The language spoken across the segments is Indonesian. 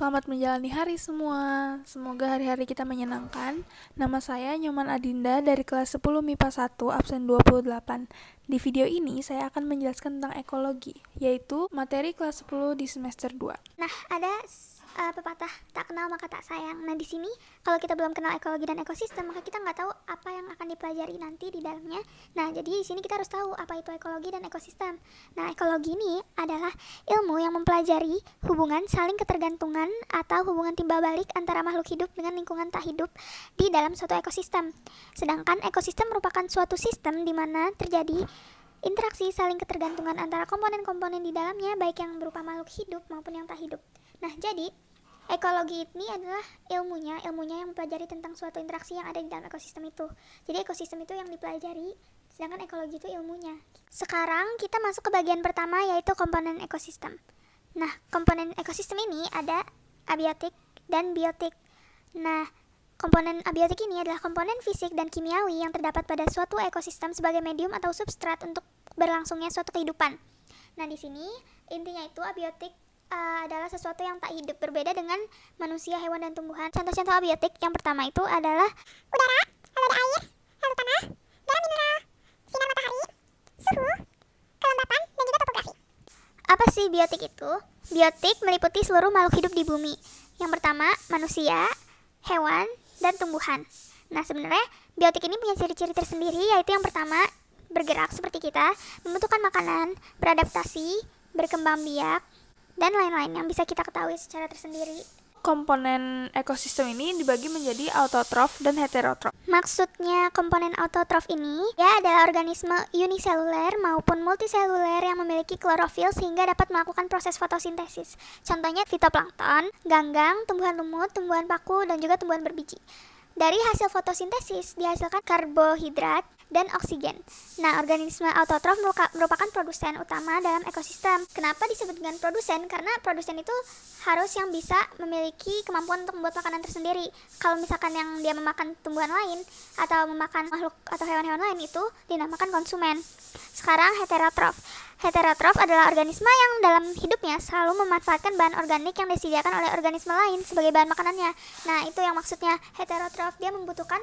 Selamat menjalani hari semua. Semoga hari-hari kita menyenangkan. Nama saya Nyoman Adinda dari kelas 10 MIPA 1 absen 28. Di video ini saya akan menjelaskan tentang ekologi, yaitu materi kelas 10 di semester 2. Nah, ada pepatah tak kenal maka tak sayang. Nah, di sini kalau kita belum kenal ekologi dan ekosistem, maka kita nggak tahu apa yang akan dipelajari nanti di dalamnya. Nah, jadi di sini kita harus tahu apa itu ekologi dan ekosistem. Nah, ekologi ini adalah ilmu yang mempelajari hubungan saling ketergantungan atau hubungan timbal balik antara makhluk hidup dengan lingkungan tak hidup di dalam suatu ekosistem. Sedangkan ekosistem merupakan suatu sistem di mana terjadi interaksi saling ketergantungan antara komponen-komponen di dalamnya, baik yang berupa makhluk hidup maupun yang tak hidup. Nah, jadi ekologi ini adalah ilmunya yang mempelajari tentang suatu interaksi yang ada di dalam ekosistem itu. Jadi ekosistem itu yang dipelajari, sedangkan ekologi itu ilmunya. Sekarang kita masuk ke bagian pertama, yaitu komponen ekosistem. Nah, komponen ekosistem ini ada abiotik dan biotik. Nah, komponen abiotik ini adalah komponen fisik dan kimiawi yang terdapat pada suatu ekosistem sebagai medium atau substrat untuk berlangsungnya suatu kehidupan. Nah, di sini intinya itu abiotik adalah sesuatu yang tak hidup, berbeda dengan manusia, hewan, dan tumbuhan. Contoh-contoh abiotik yang pertama itu adalah udara, lalu ada air, lalu tanah, garam mineral, sinar matahari, suhu, kelembapan, dan juga topografi. Apa sih biotik itu? Biotik meliputi seluruh makhluk hidup di bumi. Yang pertama, manusia, hewan, dan tumbuhan. Nah, sebenarnya biotik ini punya ciri-ciri tersendiri, yaitu yang pertama, bergerak seperti kita, membutuhkan makanan, beradaptasi, berkembang biak, dan lain-lain yang bisa kita ketahui secara tersendiri. Komponen ekosistem ini dibagi menjadi autotrof dan heterotrof. Maksudnya komponen autotrof ini ya adalah organisme uniseluler maupun multiseluler yang memiliki klorofil sehingga dapat melakukan proses fotosintesis. Contohnya fitoplankton, ganggang, tumbuhan lumut, tumbuhan paku, dan juga tumbuhan berbiji. Dari hasil fotosintesis dihasilkan karbohidrat dan oksigen. Nah, organisme autotrof merupakan produsen utama dalam ekosistem. Kenapa disebut dengan produsen? Karena produsen itu harus yang bisa memiliki kemampuan untuk membuat makanan tersendiri. Kalau misalkan yang dia memakan tumbuhan lain atau memakan makhluk atau hewan-hewan lain, itu dinamakan konsumen. Sekarang heterotrof. Heterotrof adalah organisme yang dalam hidupnya selalu memanfaatkan bahan organik yang disediakan oleh organisme lain sebagai bahan makanannya. Nah, itu yang maksudnya heterotrof, dia membutuhkan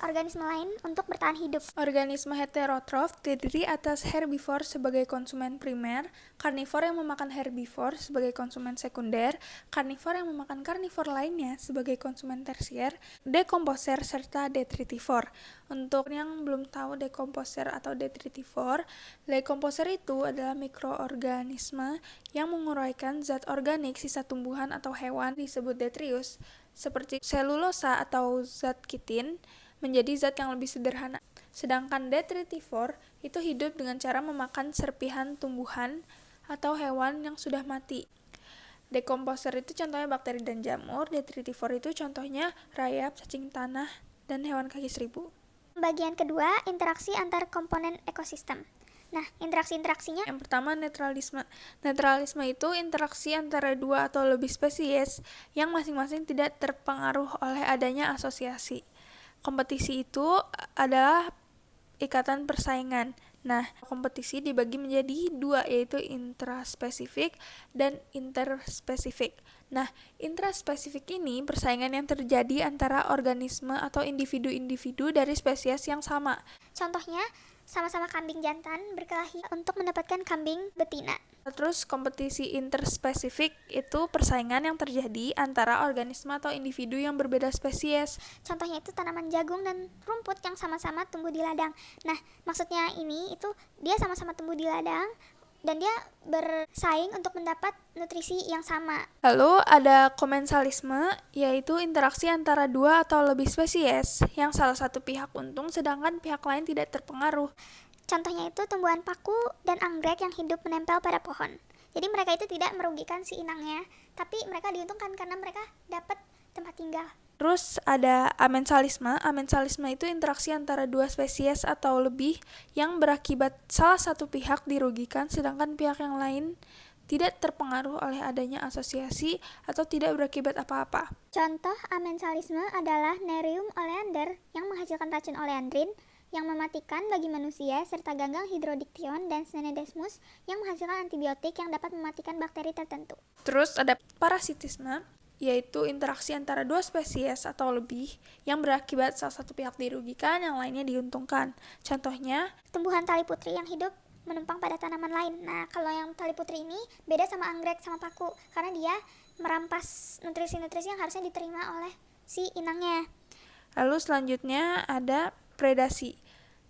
organisme lain untuk bertahan hidup. Organisme heterotrof terdiri atas herbivor sebagai konsumen primer, karnivor yang memakan herbivor sebagai konsumen sekunder, karnivor yang memakan karnivor lainnya sebagai konsumen tersier, dekomposer, serta detritivor. Untuk yang belum tahu dekomposer atau detritivor, dekomposer itu adalah mikroorganisme yang menguraikan zat organik sisa tumbuhan atau hewan disebut detritus, seperti selulosa atau zat kitin, menjadi zat yang lebih sederhana. Sedangkan detritivor itu hidup dengan cara memakan serpihan tumbuhan atau hewan yang sudah mati. Dekomposer itu contohnya bakteri dan jamur, detritivor itu contohnya rayap, cacing tanah, dan hewan kaki seribu. Bagian kedua, interaksi antar komponen ekosistem. Nah, interaksi-interaksinya yang pertama netralisme. Netralisme itu interaksi antara dua atau lebih spesies yang masing-masing tidak terpengaruh oleh adanya asosiasi. Kompetisi itu adalah ikatan persaingan. Nah, kompetisi dibagi menjadi dua, yaitu intraspesifik dan interspesifik. Nah, intraspesifik ini persaingan yang terjadi antara organisme atau individu-individu dari spesies yang sama. Contohnya, sama-sama kambing jantan berkelahi untuk mendapatkan kambing betina. Terus kompetisi interspesifik itu persaingan yang terjadi antara organisme atau individu yang berbeda spesies. Contohnya itu tanaman jagung dan rumput yang sama-sama tumbuh di ladang. Nah, maksudnya ini itu dia sama-sama tumbuh di ladang dan dia bersaing untuk mendapat nutrisi yang sama. Lalu ada komensalisme, yaitu interaksi antara dua atau lebih spesies yang salah satu pihak untung sedangkan pihak lain tidak terpengaruh. Contohnya itu tumbuhan paku dan anggrek yang hidup menempel pada pohon. Jadi mereka itu tidak merugikan si inangnya, tapi mereka diuntungkan karena mereka dapat tempat tinggal. Terus ada amensalisme. Amensalisme itu interaksi antara dua spesies atau lebih yang berakibat salah satu pihak dirugikan sedangkan pihak yang lain tidak terpengaruh oleh adanya asosiasi atau tidak berakibat apa-apa. Contoh amensalisme adalah Nerium oleander yang menghasilkan racun oleandrin yang mematikan bagi manusia, serta ganggang hidrodiktion dan Cnidesmus yang menghasilkan antibiotik yang dapat mematikan bakteri tertentu. Terus ada parasitisme, yaitu interaksi antara dua spesies atau lebih yang berakibat salah satu pihak dirugikan, yang lainnya diuntungkan. Contohnya, tumbuhan tali putri yang hidup menumpang pada tanaman lain. Nah, kalau yang tali putri ini beda sama anggrek sama paku, karena dia merampas nutrisi-nutrisi yang harusnya diterima oleh si inangnya. Lalu selanjutnya ada predasi.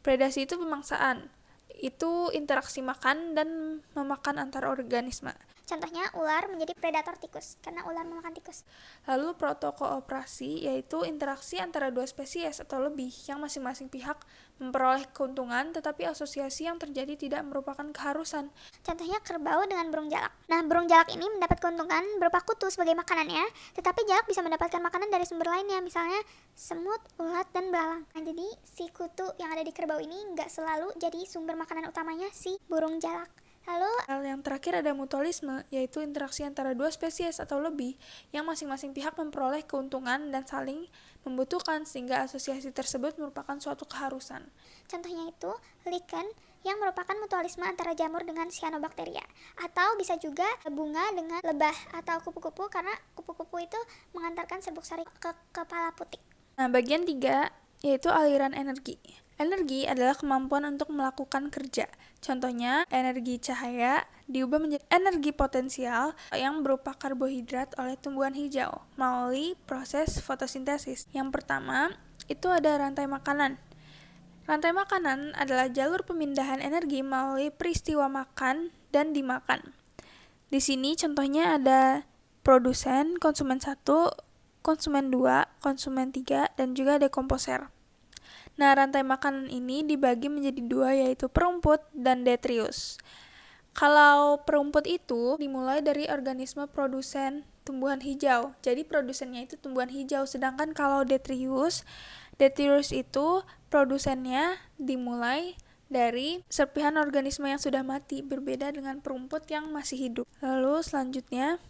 Predasi itu pemangsaan. Itu interaksi makan dan memakan antar organisme. Contohnya ular menjadi predator tikus karena ular memakan tikus. Lalu protokooperasi, yaitu interaksi antara dua spesies atau lebih yang masing-masing pihak memperoleh keuntungan, tetapi asosiasi yang terjadi tidak merupakan keharusan. Contohnya kerbau dengan burung jalak. Nah, burung jalak ini mendapat keuntungan berupa kutu sebagai makanannya, tetapi jalak bisa mendapatkan makanan dari sumber lainnya, misalnya semut, ulat, dan belalang. Nah, jadi si kutu yang ada di kerbau ini nggak selalu jadi sumber makanan utamanya si burung jalak. Lalu, hal yang terakhir ada mutualisme, yaitu interaksi antara dua spesies atau lebih yang masing-masing pihak memperoleh keuntungan dan saling membutuhkan, sehingga asosiasi tersebut merupakan suatu keharusan. contohnya itu lichen yang merupakan mutualisme antara jamur dengan cyanobacteria, atau bisa juga bunga dengan lebah atau kupu-kupu, karena kupu-kupu itu mengantarkan serbuk sari ke kepala putik. Nah, bagian 3 yaitu aliran energi. Energi adalah kemampuan untuk melakukan kerja. Contohnya, energi cahaya diubah menjadi energi potensial yang berupa karbohidrat oleh tumbuhan hijau melalui proses fotosintesis. Yang pertama, itu ada rantai makanan. Rantai makanan adalah jalur pemindahan energi melalui peristiwa makan dan dimakan. Di sini contohnya ada produsen, konsumen 1, konsumen 2, konsumen 3, dan juga dekomposer. Nah, rantai makanan ini dibagi menjadi dua, yaitu perumput dan detritus. Kalau perumput itu dimulai dari organisme produsen tumbuhan hijau. Jadi produsennya itu tumbuhan hijau, sedangkan kalau detritus itu produsennya dimulai dari serpihan organisme yang sudah mati, berbeda dengan perumput yang masih hidup. Lalu selanjutnya,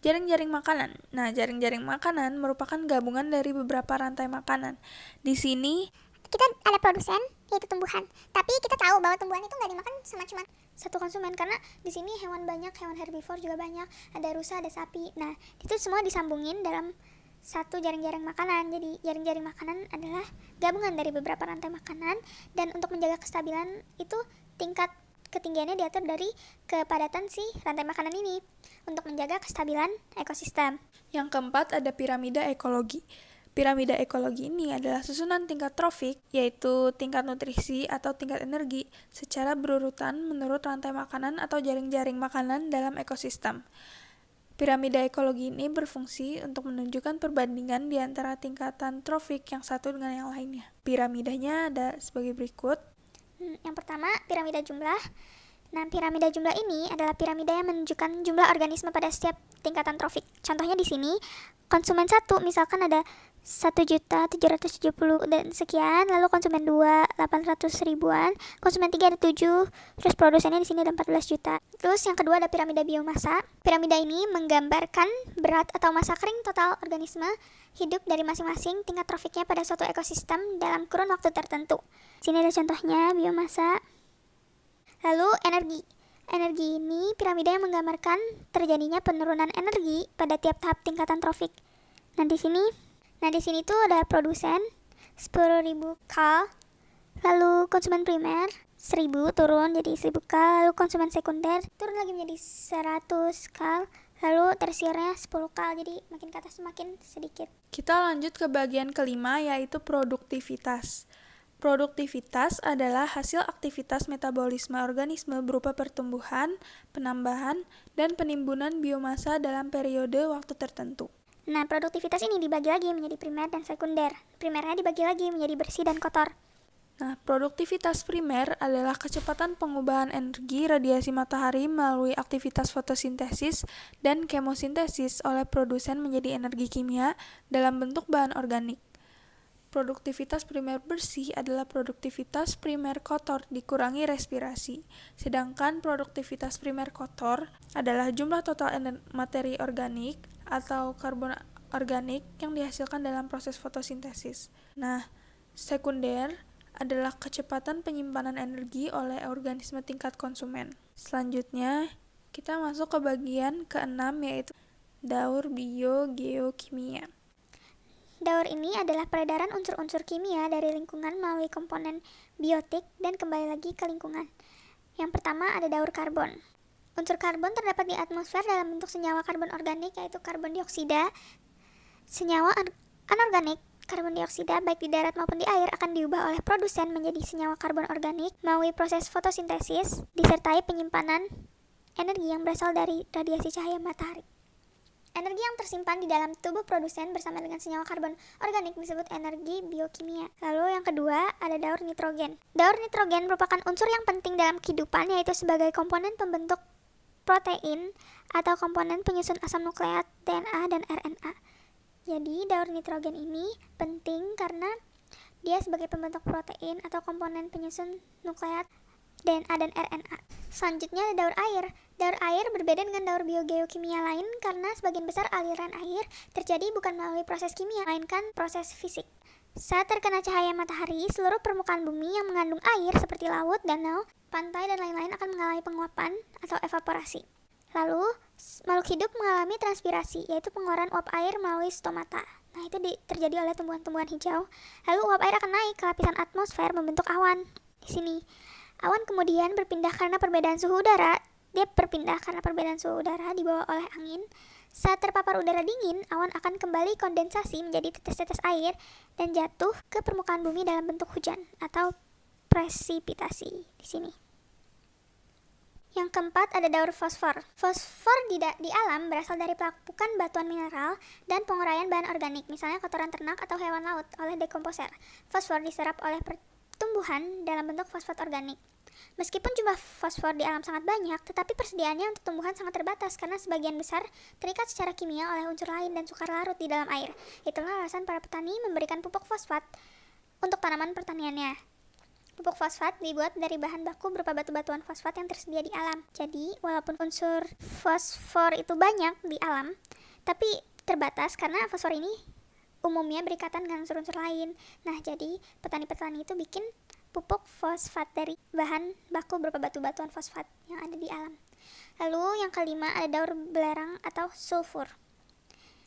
jaring-jaring makanan. Nah, jaring-jaring makanan merupakan gabungan dari beberapa rantai makanan. Di sini kita ada produsen, yaitu tumbuhan, tapi kita tahu bahwa tumbuhan itu nggak dimakan sama cuma satu konsumen, karena di sini hewan banyak, hewan herbivore juga banyak, ada rusa, ada sapi. Nah, itu semua disambungin dalam satu jaring-jaring makanan. Jadi jaring-jaring makanan adalah gabungan dari beberapa rantai makanan, dan untuk menjaga kestabilan itu tingkat ketinggiannya diatur dari kepadatan si rantai makanan ini untuk menjaga kestabilan ekosistem. Yang keempat ada piramida ekologi. Piramida ekologi ini adalah susunan tingkat trofik, yaitu tingkat nutrisi atau tingkat energi, secara berurutan menurut rantai makanan atau jaring-jaring makanan dalam ekosistem. Piramida ekologi ini berfungsi untuk menunjukkan perbandingan di antara tingkatan trofik yang satu dengan yang lainnya. Piramidanya ada sebagai berikut. Yang pertama, piramida jumlah. Nah, piramida jumlah ini adalah piramida yang menunjukkan jumlah organisme pada setiap tingkatan trofik. Contohnya di sini, konsumen 1 misalkan ada 1.770 dan sekian, lalu konsumen 2 800 ribuan, konsumen 3 ada 7, terus produsennya di sini ada 14 juta. Terus yang kedua ada piramida biomasa. Piramida ini menggambarkan berat atau massa kering total organisme hidup dari masing-masing tingkat trofiknya pada suatu ekosistem dalam kurun waktu tertentu. Sini ada contohnya biomasa. Lalu energi. Energi ini piramida yang menggambarkan terjadinya penurunan energi pada tiap tahap tingkatan trofik. Nah, di sini tuh ada produsen 10.000 kal, lalu konsumen primer 1.000 turun jadi 1.000 kal, lalu konsumen sekunder turun lagi menjadi 100 kal, lalu tersiernya 10 kal, jadi makin ke atas makin sedikit. Kita lanjut ke bagian kelima, yaitu produktivitas. Produktivitas adalah hasil aktivitas metabolisme organisme berupa pertumbuhan, penambahan, dan penimbunan biomasa dalam periode waktu tertentu. Nah, produktivitas ini dibagi lagi menjadi primer dan sekunder. Primernya dibagi lagi menjadi bersih dan kotor. Nah, produktivitas primer adalah kecepatan pengubahan energi radiasi matahari melalui aktivitas fotosintesis dan kemosintesis oleh produsen menjadi energi kimia dalam bentuk bahan organik. Produktivitas primer bersih adalah produktivitas primer kotor dikurangi respirasi, sedangkan produktivitas primer kotor adalah jumlah total materi organik atau karbon organik yang dihasilkan dalam proses fotosintesis. Nah, sekunder adalah kecepatan penyimpanan energi oleh organisme tingkat konsumen. Selanjutnya, kita masuk ke bagian keenam, yaitu daur biogeokimia. Daur ini adalah peredaran unsur-unsur kimia dari lingkungan melalui komponen biotik dan kembali lagi ke lingkungan. Yang pertama ada daur karbon. Unsur karbon terdapat di atmosfer dalam bentuk senyawa karbon organik, yaitu karbon dioksida. Senyawa anorganik karbon dioksida baik di darat maupun di air akan diubah oleh produsen menjadi senyawa karbon organik melalui proses fotosintesis disertai penyimpanan energi yang berasal dari radiasi cahaya matahari. Energi yang tersimpan di dalam tubuh produsen bersama dengan senyawa karbon organik disebut energi biokimia. Lalu yang kedua ada daur nitrogen. Daur nitrogen merupakan unsur yang penting dalam kehidupan, yaitu sebagai komponen pembentuk protein atau komponen penyusun asam nukleat DNA dan RNA. Jadi daur nitrogen ini penting karena dia sebagai pembentuk protein atau komponen penyusun nukleat DNA dan RNA. Selanjutnya ada daur air. Daur air berbeda dengan daur biogeokimia lain karena sebagian besar aliran air terjadi bukan melalui proses kimia, melainkan proses fisik. Saat terkena cahaya matahari, seluruh permukaan bumi yang mengandung air seperti laut, danau, pantai, dan lain-lain akan mengalami penguapan atau evaporasi. Lalu, makhluk hidup mengalami transpirasi, yaitu pengeluaran uap air melalui stomata. Nah, itu terjadi oleh tumbuhan-tumbuhan hijau. Lalu uap air akan naik ke lapisan atmosfer membentuk awan. Di sini, awan kemudian berpindah karena perbedaan suhu udara. Dia berpindah karena perbedaan suhu udara dibawa oleh angin. Saat terpapar udara dingin, awan akan kembali kondensasi menjadi tetes-tetes air dan jatuh ke permukaan bumi dalam bentuk hujan atau presipitasi di sini. Yang keempat ada daur fosfor. Fosfor di alam berasal dari pelapukan batuan mineral dan penguraian bahan organik, misalnya kotoran ternak atau hewan laut oleh dekomposer. Fosfor diserap oleh pertumbuhan dalam bentuk fosfat organik. Meskipun jumlah fosfor di alam sangat banyak, tetapi persediaannya untuk tumbuhan sangat terbatas karena sebagian besar terikat secara kimia oleh unsur lain dan sukar larut di dalam air. Itulah alasan para petani memberikan pupuk fosfat untuk tanaman pertaniannya. Pupuk fosfat dibuat dari bahan baku berupa batu-batuan fosfat yang tersedia di alam. Jadi, walaupun unsur fosfor itu banyak di alam, tapi terbatas karena fosfor ini umumnya berikatan dengan unsur-unsur lain. Nah, jadi petani-petani itu bikin pupuk fosfat dari bahan baku berupa batu-batuan fosfat yang ada di alam. Lalu yang kelima ada daur belerang atau sulfur.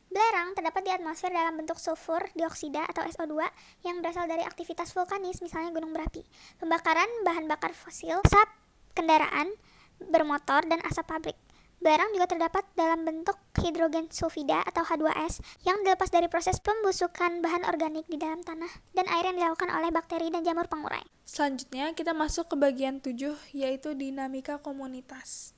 Belerang terdapat di atmosfer dalam bentuk sulfur dioksida atau SO2 yang berasal dari aktivitas vulkanis, misalnya gunung berapi, pembakaran bahan bakar fosil, asap kendaraan bermotor, dan asap pabrik. Belerang juga terdapat dalam bentuk hidrogen sulfida atau H2S yang dilepas dari proses pembusukan bahan organik di dalam tanah dan air yang dilakukan oleh bakteri dan jamur pengurai. Selanjutnya kita masuk ke bagian 7, yaitu dinamika komunitas.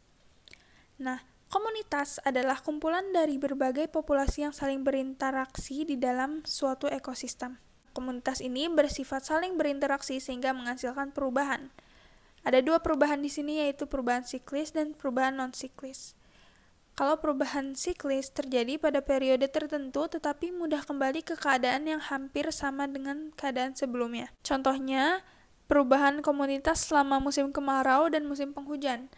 Nah, komunitas adalah kumpulan dari berbagai populasi yang saling berinteraksi di dalam suatu ekosistem. Komunitas ini bersifat saling berinteraksi sehingga menghasilkan perubahan. Ada dua perubahan di sini, yaitu perubahan siklis dan perubahan non-siklis. Kalau perubahan siklis terjadi pada periode tertentu tetapi mudah kembali ke keadaan yang hampir sama dengan keadaan sebelumnya. Contohnya, perubahan komunitas selama musim kemarau dan musim penghujan.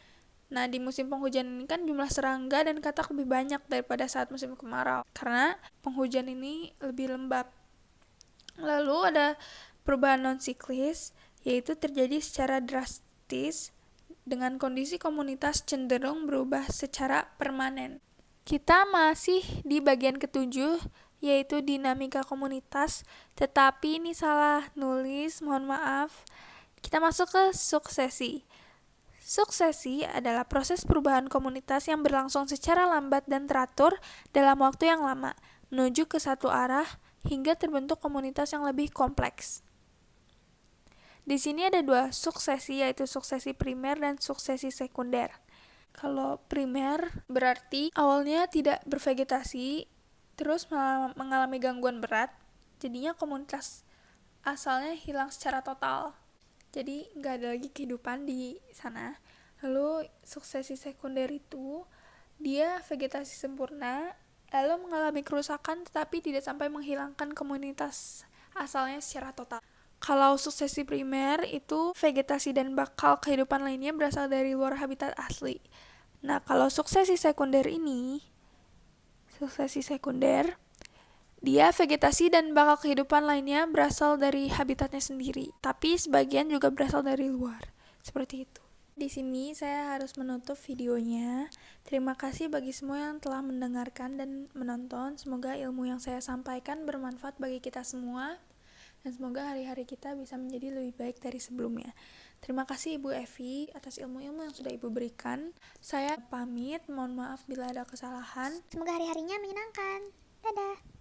Nah, di musim penghujan ini kan jumlah serangga dan katak lebih banyak daripada saat musim kemarau, karena penghujan ini lebih lembab. Lalu ada perubahan non-siklis, yaitu terjadi secara drastis dengan kondisi komunitas cenderung berubah secara permanen. Kita masih di bagian ketujuh, yaitu dinamika komunitas, tetapi ini salah nulis, mohon maaf. Kita masuk ke suksesi. Suksesi adalah proses perubahan komunitas yang berlangsung secara lambat dan teratur dalam waktu yang lama, menuju ke satu arah hingga terbentuk komunitas yang lebih kompleks. Di sini ada dua suksesi, yaitu suksesi primer dan suksesi sekunder. Kalau primer berarti awalnya tidak bervegetasi, terus mengalami gangguan berat, jadinya komunitas asalnya hilang secara total. Jadi nggak ada lagi kehidupan di sana. Lalu suksesi sekunder itu dia vegetasi sempurna, lalu mengalami kerusakan tetapi tidak sampai menghilangkan komunitas asalnya secara total. Kalau suksesi primer itu vegetasi dan bakal kehidupan lainnya berasal dari luar habitat asli. Nah, kalau suksesi sekunder Dia vegetasi dan bakal kehidupan lainnya berasal dari habitatnya sendiri, tapi sebagian juga berasal dari luar. Seperti itu. Di sini saya harus menutup videonya. Terima kasih bagi semua yang telah mendengarkan dan menonton. Semoga ilmu yang saya sampaikan bermanfaat bagi kita semua. Dan semoga hari-hari kita bisa menjadi lebih baik dari sebelumnya. Terima kasih Ibu Evi atas ilmu-ilmu yang sudah Ibu berikan. Saya pamit, mohon maaf bila ada kesalahan. Semoga hari-harinya menyenangkan. Dadah.